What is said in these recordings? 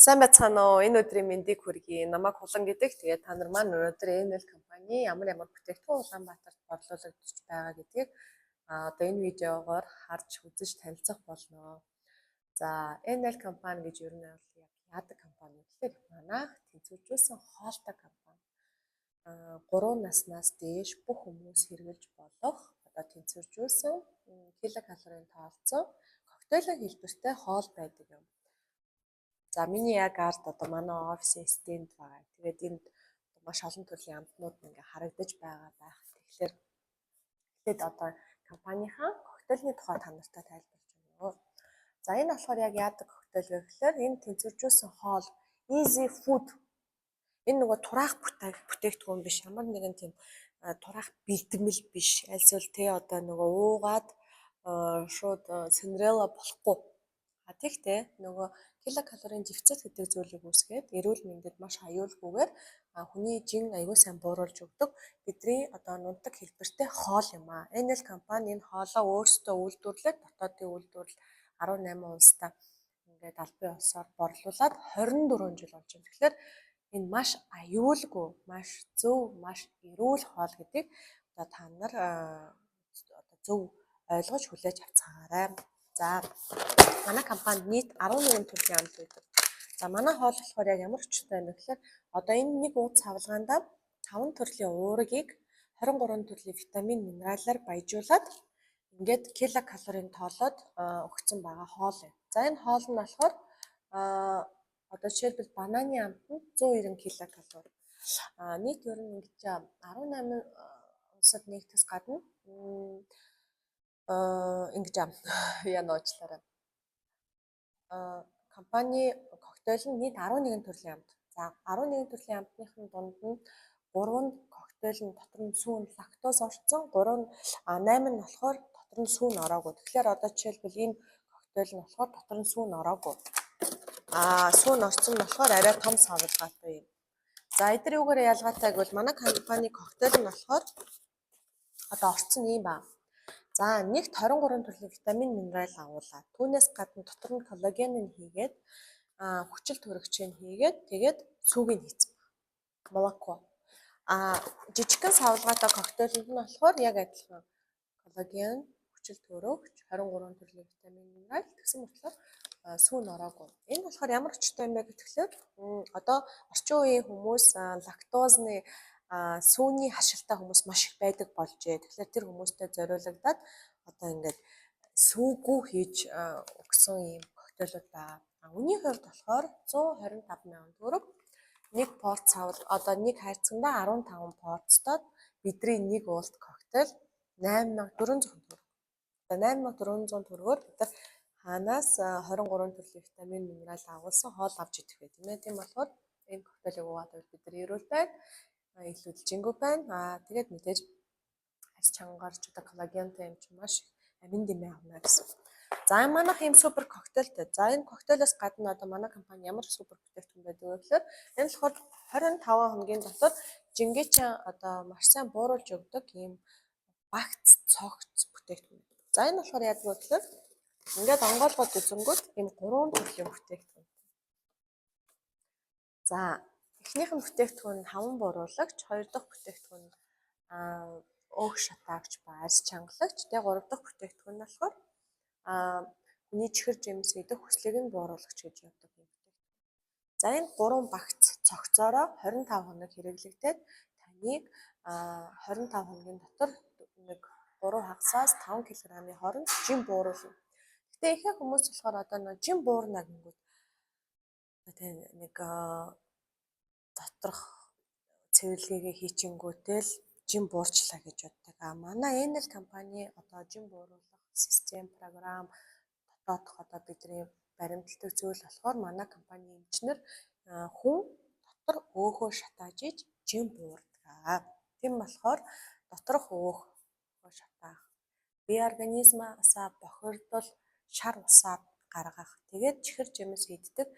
Сайн байцгаана уу? Энэ өдрийн мэндийг хүргэе. Намайг Хулан гэдэг. Тэгээд та нар маань өнөөдөр ENL компани ямар бүтээгдэхүүн Улаанбаатарт борлуулагдаж байгаа гэдгийг одоо энэ видеогоор харж үзэж танилцах болно. За, ENL компани гэж ер нь яадаг компани гэхээр манайх тэнцвэржүүлсэн хоолтой компани. 3 наснаас дээш бүх хүмүүс хэрэглэж болох одоо тэнцвэржүүлсэн килокалорийн тооцоо коктейлийн хэлбэртэй хоол байдаг юм. За миний яг ард одоо манай офисын стенд байгаа. Тэгээд энд маш олон төрлийн амтнууд ингээ харагдаж байгаа байх. Тэгэхээр одоо компанийнхаа коктейлийн тухай та нартай тайлбарч байна. За энэ болохоор яг яадаг коктейл вэ гэхээр энэ тэнцвэржүүлсэн хоол easy food. Энэ нөгөө тураах бүтээгдэхүүн биш. Ямар нэгэн тийм тураах бэлтгэл биш. Альсвал тэ одоо нөгөө уугаад шууд Cinderella болохгүй. Тэгтээ нөгөө килокалорийн дефицит гэдэг зүйлийг үүсгээд эрүүл мэндэд маш аюулгүйгээр хүний жин аюул сайн бууруулж өгдөг бидний одоо нунтаг хэлбэртэй хоол юм аа. ENL компани энэ хоолоо өөрсдөө үйлдвэрлээд дотоодын үйлдвэрлэл 18 улстай ингээд албан ёсоор борлуулад 24 жил болж байна. Тэгэхээр энэ маш аюулгүй, маш зөв, маш эрүүл хоол гэдгийг одоо та нар одоо зөв ойлгож хүлээж авцгаарай. За манай компанид нийт 11 төрлийн амт байдаг. За манай хоол болохоор яг ямар өчтэй юм бэ гэхээр одоо энэ нэг ууц савлгаанда 5 төрлийн уургийг 23 төрлийн витамин минералаар баяжуулаад ингээд килокалорийн тоолоод өгсөн байгаа хоол юм. За энэ хоол нь болохоор одоо жишээлбэл бананы амт нь 190 килокалори. Нийт ер нь ингэж 18 улсад нэгтгэс гадна ингэж яа нууцлаарай. Компани коктейл нь нийт 11 төрлийн амт. За 11 төрлийн амтныхын дунд нь 3 нь коктейл нь дотор нь сүүн лактоз орсон, 8 нь болохоор дотор нь сүүн ороогүй. Тэгэхээр одоо жишээлбэл энэ коктейл нь болохоор дотор нь сүүн ороогүй. Сүүн орсон болохоор арай том савлгаатай юм. За эдгээр юугаар ялгаатай гэвэл манай компани коктейл нь болохоор одоо орцсон юм байна. За нэгт 23 төрлийн витамин минерал агуулаад түүнээс гадна дотор нь коллаген нь хийгээд хүчил төрөгчийг хийгээд тэгээд сүүгийг хийцэн. Молоко. Жижигхэн савлгаатай коктейлд нь болохоор яг адилхан коллаген, хүчил төрөгч, 23 төрлийн витамин минерал гэсэн мэтлэр сүүн ороогүй. Энэ болохоор ямар өчтэй юм бэ гэхээр одоо орчин үеийн хүмүүс лактозны сүүний хашилтай хүмүүс маш их байдаг болжээ. Тэгэхээр тэр хүмүүстэй зориулагдаад одоо ингээд сүүгүү хийж өгсөн юм коктейлүүд байгаа. Үүний хувьд болохоор 125 мянган төгрөг нэг порц одоо нэг хайрцагтаа 15 порцтод бидний нэг уулт коктейл 8400 төгрөг. Одоо 8400 төгрөгөөр бид нар ханаас 23 төрлийн витамин минерал агуулсан хоол авч идэх байх тийм ээ. Тийм болохоор энэ коктейлийг уугаад бид нар эрүүл байна. Илүү жингүү байна. Тэгээд мэдээж ас чангарч одоо коллагентэй юм чинь маш амин дэмээ авна гэсэн. За манайх ийм супер коктейлтэй. За энэ коктейлээс гадна одоо манай компани ямар супер бүтээгдэхүүн байдаг вэ гэхээр энэ болохоор 25 хоногийн дотор жингээчэн одоо маш сайн бууруулж өгдөг ийм багц цогц бүтээгдэхүүн. За энэ болохоор яг юу гэхээр ингээд онгоолгоод үзэнгүүт ийм 3 төрлийн бүтээгдэхүүн. За эхнийх нь бүтээгдэхүүн нь хаван бууруулагч, хоёр дахь бүтээгдэхүүн нь өөх шатаагч ба арьс чангалагч, тэгээ гурав дахь бүтээгдэхүүн нь болохоор хүний чихэр жимс гэдэг хүслийг нь бууруулагч гэж яддаг юм бүтээгдэхүүн. За энэ 3 багц цогцоороо 25 хоног хэрэглэгдээд таныг 25 хоногийн дотор нэг 3 хагасаас 5 кг-ийн хооронд жим бууруулна. Гэтэ ихэнх хүмүүс болохоор одоо нэг жим буурна гэнгүүт нэг доторх цэвэрлэгээ хийчингүүтэл жим буурчлаа гэж боддог. Манай ENL компани одоо жим бууруулах систем, програм дотоодох одоо бидний баримтлагдаг зүйл болохоор манай компани эмчнэр хүн дотор өөхөө шатааж иж жим буурдаг. Тийм болохоор доторх өөхөө шатаах, бие организмаасаа бохирдол шар усаар гаргах. Тэгээд чихэр жимс хийддэг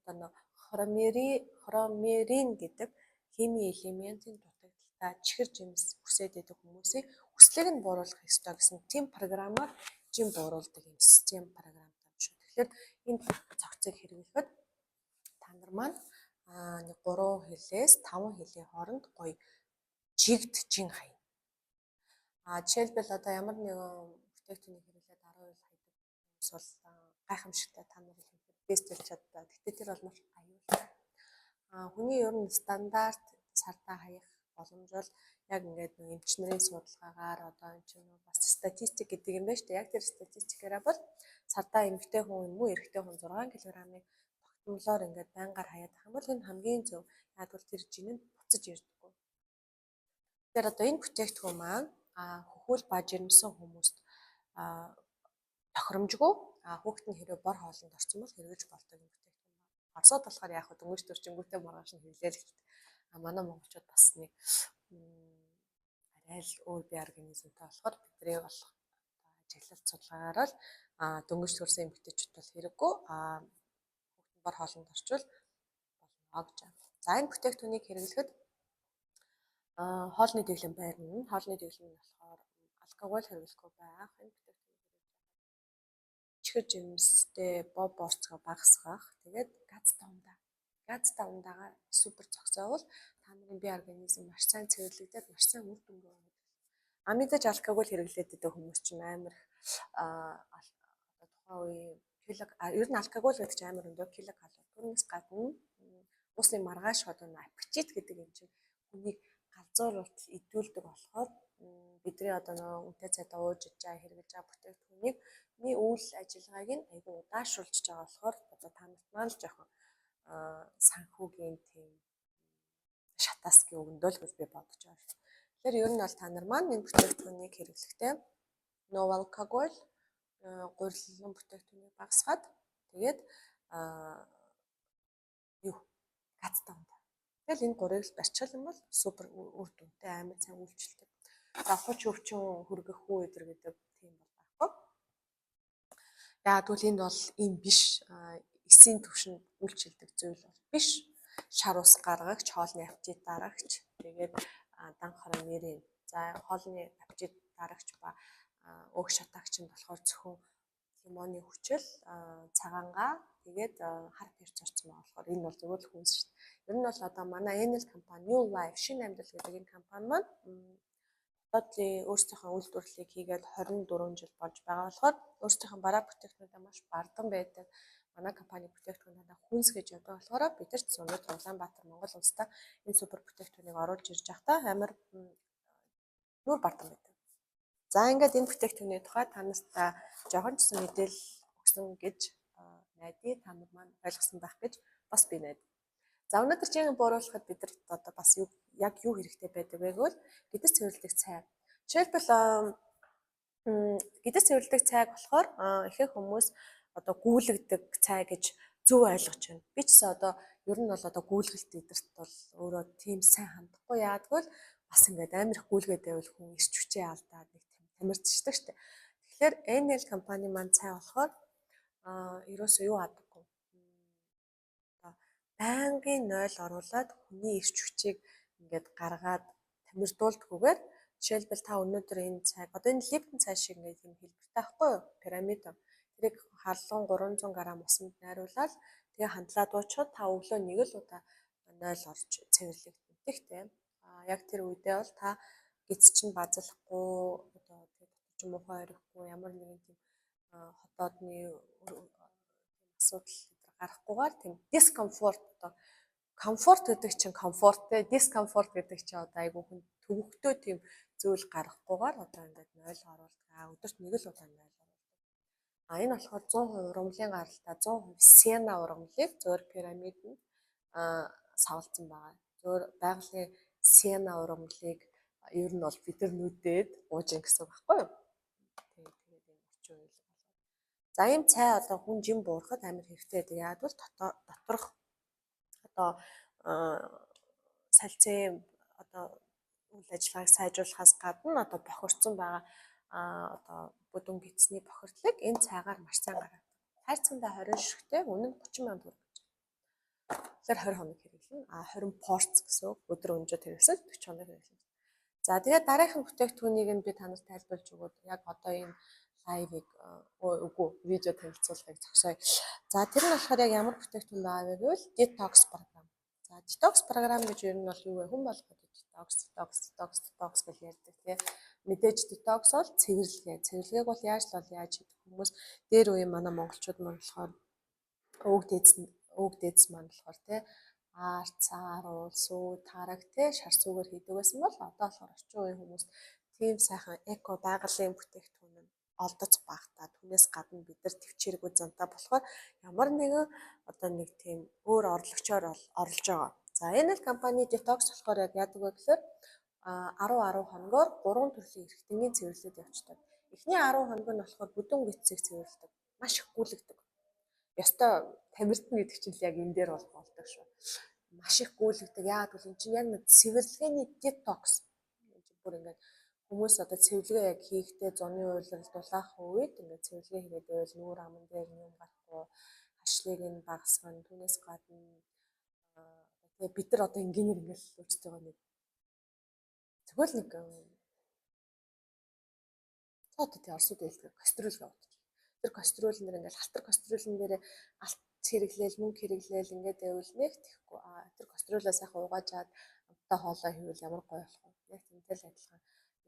одоо нэг хромерин гэдэг химийн элементийн дутагдaltaа чихэр жимс үсээд байдаг хүмүүсийг хүслийг нь бууруулах ёстой гэсэн тийм програмаар жим бууруулдаг юм систем програмтай юм шүү. Тэгэхээр энэ цогцыг хэрэглэхэд та маань нэг 3 хилээс 5 хилийн хооронд гоё жигджин хаяа. Жишээлбэл одоо ямар нэгэн бүтээгдэхүүнийг хэрэглээд 10% хайдаг хүмүүс бол гайхамшигтай та нар хэлэхэд бест болж чаддаа. Гэхдээ тэр бол маш аюултай. Хүний ер нь стандарт сартаа хаях боломж бол яг ингээд нэг эмчнэрийн судалгаагаар одоо энэ чинь бас статистик гэдэг юм байна шүү дээ. Яг тэр статистикаараа бол сартаа эмэгтэй хүн юм уу эрэгтэй хүн 6 кг-ыг тогтмолоор ингээд байнгаар хаяад ах юм бол энэ хамгийн зөв. Яг бол тэр жин нь буцаж ирдэггүй. Тэгэхээр одоо энэ бүтээгдэхүүн маань хөхүүл ба жирэмсэн хүмүүст тохиромжгүй хүүхэд нь хэрэв бор хоолнд орсон бол хэрэгж болдог юм бүтээгдэхүүн байна. Оросод болохоор яг хөө дөнгөж төрчингүүтэй маргааш нь хэрэглээл хэлдэг. Манай монголчууд бас нэг арай л өөр бие организмтай болохоор бидний бол ажиглалт судалгаагаар л дөнгөж төрсэн эмэгтэйчүүд бол хэрэггүй хүүхэд нь бор хоолнд орчвол болно гэж байна. За энэ бүтээгдэхүүнийг хэрэглэхэд хоолны дэглэм байрна. Хоолны дэглэм нь болохоор алкогол хэрэглэхгүй байх. Энэ бүтээгдэхүүнийг чихэр жимстэй бов борцгоо багасгах. Тэгээд газ давндаага супер зогсоовол та нарын бие организм маш сайн цэвэрлэгдээд маш сайн үр дүнгээ өгнө. Мэдээж алкогол хэрэглээд байгаа хүмүүс чинь амар тухайн үеийн ер нь алкогол гэдэг чинь амар өндөр килокалори. Түүнээс гадна усны маргааш одоо аппетит гэдэг юм чинь хүнийг галзууруулалт идэвхжүүлдэг болохоор бидний одоо нөгөө үнэтэй цайдаа ууж иж байгаа хэрэглэж байгаа бүтээгдэхүүнийг үйл ажиллагааг нь айгүй удаашруулж байгаа болохоор одоо та нарт маань л жоохон санхүүгийн тийм шатаасгийн өгнөдөл гэж би бодож байгаа. Тэгэхээр ер нь бол та нар маань энэ бүтээгдэхүүнийг хэрэглэхдээ no alcohol гурилан бүтээгдэхүүнийг багасгаад тэгээд газ давнда. Тэгэл энэ гурыг барьчихвал юм бол супер үр дүнтэй амар сайн үйлчлдэг. За хуч өвчин хүргэх үү эдэр гэдэг тийм бол байхгүй. Яг тэгвэл энд бол ийм биш эсийн түвшинд үйлчлдэг зүйл бол биш. Шар ус гаргагч, хоолны аппетит дарагч, тэгээд данх хормерийн. За хоолны аппетит дарагч ба өг шатаагч нь болохоор зөвхөн лимоны хүчил, цагаангаа тэгээд хар перц орсон байгаа болохоор энэ бол зөвхөн хүнс шүү дээ. Ер нь бол одоо манай Enel компани New Life шинэ амьдрал гэдэг энэ компани маань дотоодын өөрсдийнхөө үйлдвэрлэлийг хийгээд 24 жил болж байгаа болохоор өөрсдийнхөө бараа бүтээгдэхүүнээ маш бардам байдаг. Манай компани бүтээгдэхүүнээ хүнс гэж яддаг болохоор бид нар ч өнөөдөр Улаанбаатар Монгол улстай энэ супер бүтээгдэхүүнийг оруулж ирж байхдаа амар нүүр бардам байдаг. За ингээд энэ бүтээгдэхүүний тухай та нартай жоохон ч мэдээлэл өгсөн гэж найдаа. Та нар маань ойлгосон байх гэж бас би найдаа. За өнөөдөр чинь бууруулахад бид нар одоо бас яг юу хэрэгтэй байдаг вэ гэвэл гэдэс цэвэрлдэг цай. Жишээлбэл гэдэс цэвэрлдэг цайг болохоор ихэнх хүмүүс одоо гүйлгдэг цай гэж зөв ойлгож байна. Би ч гэсэн одоо ер нь бол одоо гүйлгэлт эдэрт бол өөрөө тийм сайн хандахгүй. Яагтвэл бас ингээд амар их гүйлгээд байвал хүн ирч хүчээ алдаад нэг тамирчдаг штэ. Тэгэхээр Enel компани маань цай болохоор ерөөсөө юу адаггүй. Байнгын 0 оруулаад хүний ирч хүчийг ингээд гаргаад тамирдуулдаггүйгээр жишээлбэл та өнөөдөр энэ цайг одоо энэ Lipton цай шиг ингээд юм хэлбэртэй байхгүй юу? Пирамид. Тэрийг халуун 300 г усанд найруулаад тэгээ хандлаа дуучаад та өглөө нэг л удаа 0 орж цэвэрлэгдэнэ гэхдээ яг тэр үедээ бол та гиз чинь базлахгүй одоо тэгээ дотор ч муухай орихгүй ямар нэгэн тийм хотоодны асуудал гарахгүйгээр тийм дискомфорт одоо комфорт гэдэг чинь комфорт те дискомфорт гэдэг чинь одоо айгүй хүн төвөгтэй тийм зүйл гарахгүйгээр одоо ингээд 0 оруулдаг. Өдөрт нэг л удаа 0 оруулдаг. Энэ болохоор 100% ургамлын гаралтай 100% сена ургамлыг зөөр пирамид нь савлцсан байгаа. Зөөр байгалийн сена ургамлыг ер нь бол бид нар нүдээд уужин гэсэн байхгүй юу? Тэгээд энэ орчин үеийн болоод. За ийм цай одоо хүн жим буурахад амар хэрэгтэй байдаг. Яг бол доторх одоо салцын одоо үйл ажиллагааг сайжруулахаас гадна одоо бохирдсон байгаа одоо бүдүүн гидсний бохирдлыг энэ цайгаар маш сайн гаргадаг. Тайцсандаа 20 ширхтээ үнэ нь 30 сая төгрөг гэж. Тэгэхээр 20 хоног хэрэглэнэ. 20 порц гэсэн үг. Өдөр өнжөд хэрэглэсэн 40 хоног хэрэглэнэ. За тэгээд дараагийн бүтээгдэхүүнийг нь би танарт тайлбарлаж өгөөд яг одоо энэ лайвыг үгүй видео танилцуулгыг зогсооё. За тэр нь болохоор яг ямар бүтээгдэхүүн байгаа вэ гэвэл detox програм. За detox програм гэж ер нь бол юу вэ? Хүн болгоод detox гэж ярьдаг тийм. Мэдээж detox бол цэвэрлэгээ. Цэвэрлэгээг бол яаж хийдэг хүмүүс дээр үе манай монголчууд маань болохоор өвөг дээдс маань болохоор тийм цаар, уул, сүү, тараг тий шар сүгээр хийдэг байсан бол одоо болохоор орчин үеийн хүмүүс тийм сайхан эко байгалийн бүтээгдэхүүн нь олдож багтаа. Түүнээс гадна бид нар төвчээргүй зантай болохоор ямар нэгэн одоо нэг тийм өөр орлогчоор орлож байгаа. За энэ компани Detox болохоор яг яадаг вэ гэхээр 10 хоногоор 3 төрлийн эргэтэнгийн цэвэрлэлд явцдаг. Эхний 10 хоног нь болохоор бүдүүн гэцийг цэвэрлэдэг. Маш их гүйлгдэг. Ёстой тамиртна гэдэг чинь яг энэ дээр бол болдог шүү. Маш их гүйлгдэг. Яагаад гэвэл энэ чинь яг нэг цэвэрлэгээний detox. Бүр ингээд хүмүүс одоо цэвэрлэгээ яг хийхдээ зуны уйлал дулаах үед ингээд цэвэрлэгээ хийгээд байвал нүүр аман дээр юм гарахгүй, хашлыг нь багасгана. Түүнээс гадна тэгээ бид нар одоо инженеэр ингээд үүсэж байгаа нэг зөвхөн нэг цаатад орсууд байлдаг кастрюл явуулдаг. Тэр кастрюл нэр ингээд алтар кастрюлн дээр алт хэрэглээл мөнгө хэрэглээл ингээд байвал нэг тэхгүй. Тэр кастрюлаа сайхан угаажаад амттай хоолой хийвэл ямар гоё болох вэ? Яг тэнтэй л адилхан.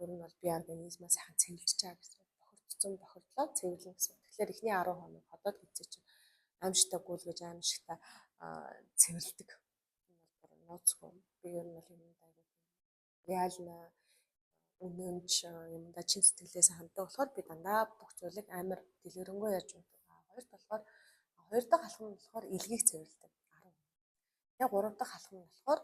Ер нь бол би организмаа сайхан цэвэрлж байгаа гэсэн. Бохирдсон бохирдлоо цэвэрлэн гэсэн. Тэгэхээр эхний 10 хоног ходоод хэвчээ чинь аимшигтай гүйлгэж аимшигтай цэвэрлдэг. Энэ бол бүр нууцгүй. Би ер нь бол юм дайгуу реална үнэнч юмда чин сэтгэлээс ханддаг болохоор би дандаа бүх зүйлийг амар дэлгэрэнгүй яаж унтдаг. Хоёрт болохоор хоёр дахь алхам нь болохоор илгийг цэвэрлдэг 10. Яг гурав дахь алхам нь болохоор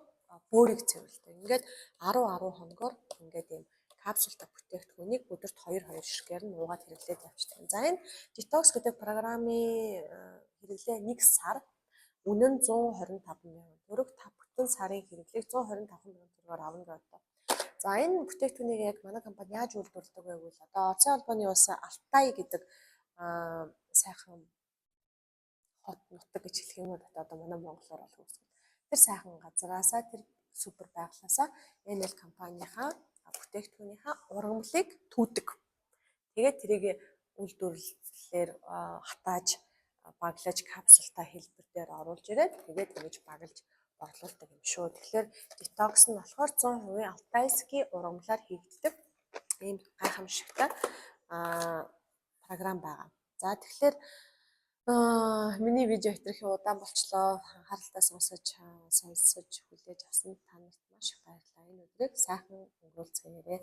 бөөрийг цэвэрлдэг. Ингээд 10 хоногоор ингээд ийм капсултай бүтээгдэхүүнийг өдөрт 2 ширхгээр нь уугаад хэрэглээд явчихдаг. За энэ detox гэдэг програмын хэрэглээ 1 сар үнэ нь 125 мянган төгрөг, та бүтэн сарын хэрэглээг 125 мянган төгрөгөөр авна гэдэг. За энэ бүтээгдэхүүнийг яг манай компани яаж үйлдвэрлэдэг вэ гэвэл одоо Улсын албаны улс Алтай гэдэг сайхан хот нутаг гэж хэлэх юм уу одоо манай монголоор болох үсэг. Тэр сайхан газараасаа тэр супер байглаасаа энэ компанийнхаа бүтээгдэхүүнийхаа ургамлыг түүдэг. Тэгээд тэрийг үйлдвэрлэлээр хатааж баглаж капсултай хэлбэр дээр оруулж ирээд тэгээд ингэж баглаж борлуулдаг юм шүү. Тэгэхээр detox нь болохоор 100% алтайский ургамлаар хийгддэг ийм гайхамшигтай програм байгаа. За тэгэхээр миний видео хэтрэх удаан болчлоо. Анхааралтай сонсож хүлээж авсан та нарт маш их баярлалаа. Энэ өдрийг сайхан өнгөрүүлцгээе.